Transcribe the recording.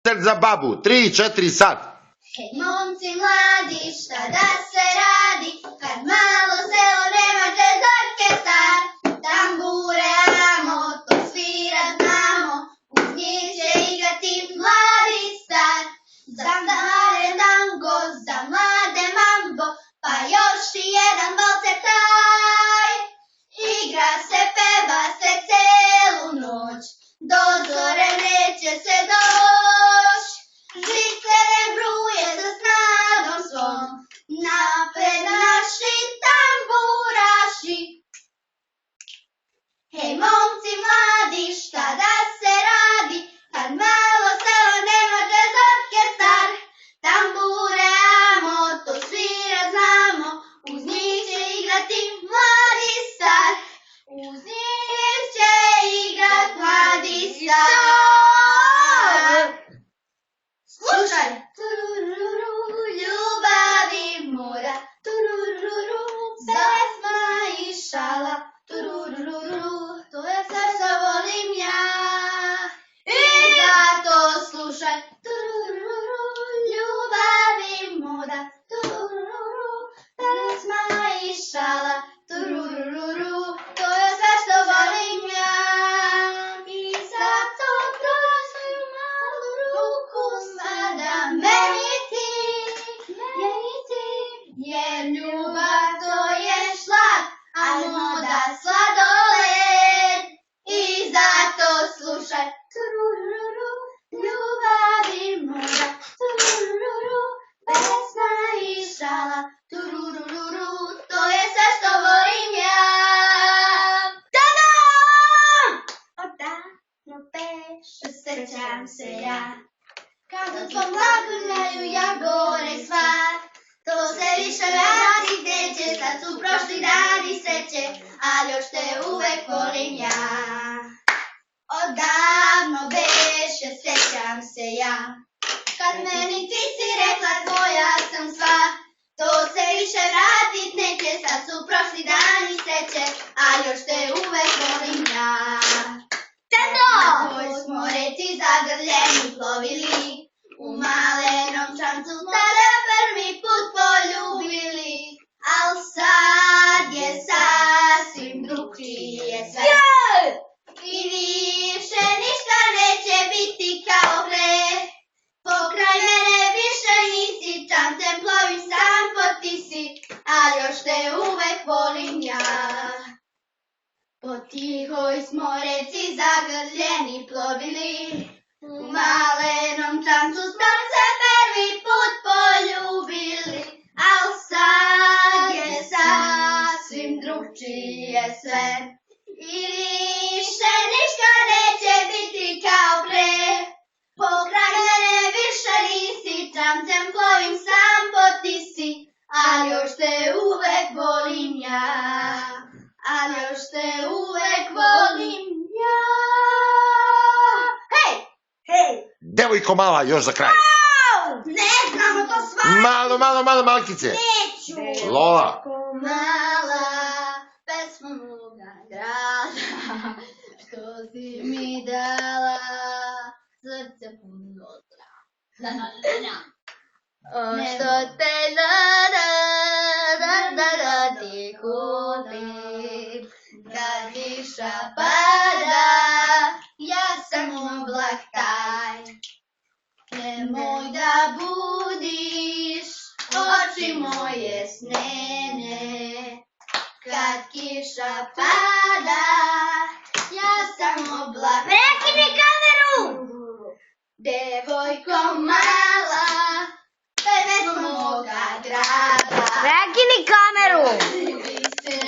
Za babu, 3-4 sat. Hej, momci mladi, šta da se radi, kad malo selo nema bez orkestar. Tambure amo, to svirat znamo, uz njih će igrati mladi star. Za mlade tango, za mlade mambo, pa još i jedan valcer taj. Igra se, peva se celu noć, do zore neće se doć. Žice ne bruje sa snagom svom, napred naši tamburaši. Hej, momci mladi, šta da se radi, kad malo selo nema jazz orkestar. Tambure amo, to svirat znamo, uz njih će igrati mladi star. Uz njih će igrat mladi star. Slušaj! Turururu, ljubavi mora, turururu, pesma i šala, turururu, to je sve što volim ja. I zato slušaj! Turururu, ljubavi mora, turururu, pesma i šala, turururu, to je sve što volim ja. I zato kroj svoju malu ruku sada meni ti, jer ljubav to je šlag, a moda sladoled. I zato slušaj, turururu, ljubavi mora, turururu, pesma i šala, turururu, to je sve što volim ja. Tada! Odavno beše, sećam se ja, kad u tvom lagrljaju ja gore sva. To se više vratit neće, sad su prošli dani sreće, ali još te uvek volim ja. Odavno beše, sećam se ja, kad meni ti si rekla tvoja sam sva. To se više vratit neće, sad su prošli dani sreće, ali još te uvek volim ja. Na tvoj smo reci zagrljeni plovili, u malenom čamcu tada prvi put poljubili. Al sad je sasvim drugčije sve, i više ništa neće biti kao pre. Pokraj mene više nisi, čamcem plovim sam po tisi, ali još te uvek volim ja. Po tihoj smo reci zagrljeni plovili, u malenom čamcu smo se prvi put poljubili. Al sad je sasvim drugčije sve, i više ništa neće biti kao pre. Pokraj mene više nisi, čamcem plovim sam po tisi, ali još te uvek volim ja. Ali još te uvek volim ja. Hej! Hej! Devojko mala, još za kraj. Ne znamo to svaki. Malo, malkice. Neću. Lola. Mala, pesma moga grada, što si mi dala, srce puno zla. Što te ti kupim, kad kiša pada, ja sam oblak taj. Nemoj da budiš oči moje snene, kad kiša pada, ja sam oblak. Prekini kameru! Devojko mala, pesma moga grada. Prekini kameru! Ljubi se